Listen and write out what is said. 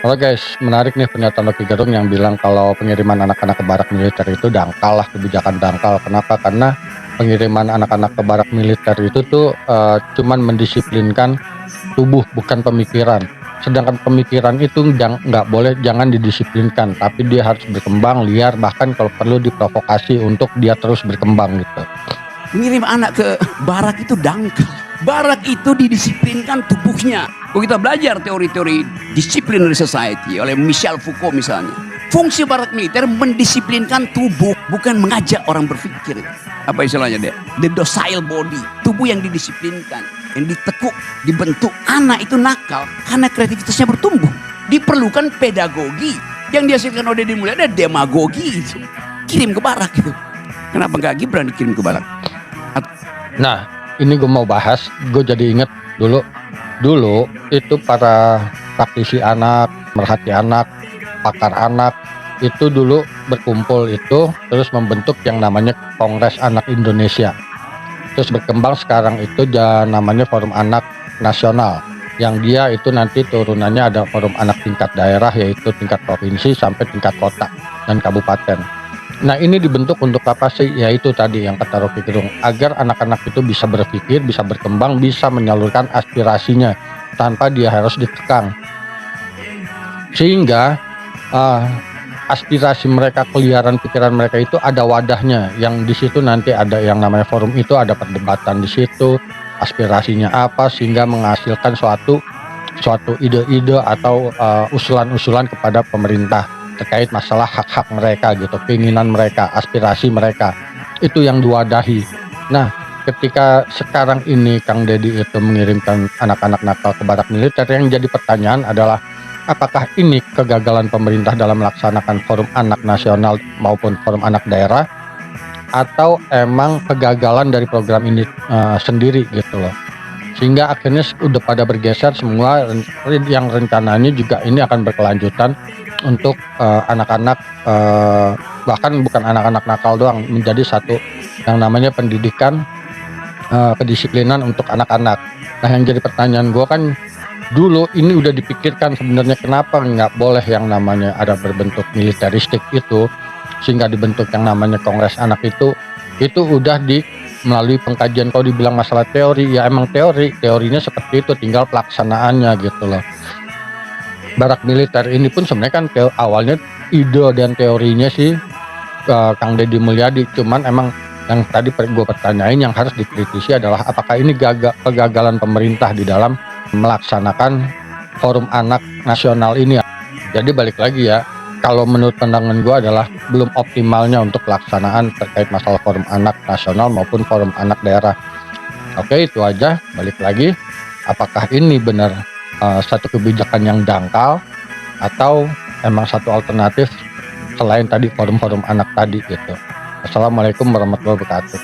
Halo guys, menarik nih pernyataan Rocky Gerung yang bilang kalau pengiriman anak-anak ke barak militer itu dangkal lah, kebijakan dangkal. Kenapa? Karena pengiriman anak-anak ke barak militer itu tuh cuman mendisiplinkan tubuh, bukan pemikiran. Sedangkan pemikiran itu nggak boleh, jangan didisiplinkan, tapi dia harus berkembang liar, bahkan kalau perlu diprovokasi untuk dia terus berkembang gitu. Ngirim anak ke barak itu dangkal. Barak itu didisiplinkan tubuhnya. Kalau kita belajar teori-teori disciplinary society oleh Michel Foucault misalnya, fungsi barak militer mendisiplinkan tubuh, bukan mengajak orang berpikir. Apa istilahnya deh? The docile body, tubuh yang didisiplinkan, yang ditekuk, dibentuk. Anak itu nakal karena kreativitasnya bertumbuh. Diperlukan pedagogi. Yang dihasilkan oleh Deddy Mulyadi ada demagogi itu. Kirim ke barak itu. Kenapa nggak Gibran dikirim ke barak? Nah, ini gue mau bahas, gue jadi inget dulu itu para praktisi anak, merhati anak, pakar anak, itu dulu berkumpul itu, terus membentuk yang namanya Kongres Anak Indonesia. Terus berkembang sekarang itu namanya Forum Anak Nasional, yang dia itu nanti turunannya ada forum anak tingkat daerah, yaitu tingkat provinsi sampai tingkat kota dan kabupaten. Nah, ini dibentuk untuk apa sih? Yaitu tadi yang kata Rocky Gerung, agar anak-anak itu bisa berpikir, bisa berkembang, bisa menyalurkan aspirasinya tanpa dia harus dikekang. Sehingga aspirasi mereka, keliaran pikiran mereka itu ada wadahnya, yang di situ nanti ada yang namanya forum itu, ada perdebatan di situ, aspirasinya apa, sehingga menghasilkan suatu ide-ide atau usulan-usulan kepada pemerintah terkait masalah hak-hak mereka gitu, keinginan mereka, aspirasi mereka, itu yang diwadahi. Nah, ketika sekarang ini Kang Deddy itu mengirimkan anak-anak nakal ke barak militer, yang jadi pertanyaan adalah apakah ini kegagalan pemerintah dalam melaksanakan forum anak nasional maupun forum anak daerah, atau emang kegagalan dari program ini sendiri gitu loh, sehingga akhirnya udah pada bergeser semua, yang rencananya juga ini akan berkelanjutan untuk anak-anak, bahkan bukan anak-anak nakal doang, menjadi satu yang namanya pendidikan kedisiplinan untuk anak-anak. Nah, yang jadi pertanyaan gue kan, dulu ini udah dipikirkan sebenarnya kenapa nggak boleh yang namanya ada berbentuk militeristik itu, sehingga dibentuk yang namanya Kongres Anak itu udah melalui pengkajian. Kalau dibilang masalah teori, ya emang teorinya seperti itu, tinggal pelaksanaannya gitu loh. Barak militer ini pun sebenarnya kan awalnya ide dan teorinya sih Kang Deddy Mulyadi, cuman emang yang tadi gue pertanyain yang harus dikritisi adalah apakah ini kegagalan pemerintah di dalam melaksanakan forum anak nasional ini. Jadi balik lagi ya, kalau menurut pandangan gue adalah belum optimalnya untuk pelaksanaan terkait masalah forum anak nasional maupun forum anak daerah. Oke, itu aja. Balik lagi, apakah ini benar satu kebijakan yang dangkal, atau emang satu alternatif selain tadi forum-forum anak tadi gitu. Assalamualaikum warahmatullahi wabarakatuh.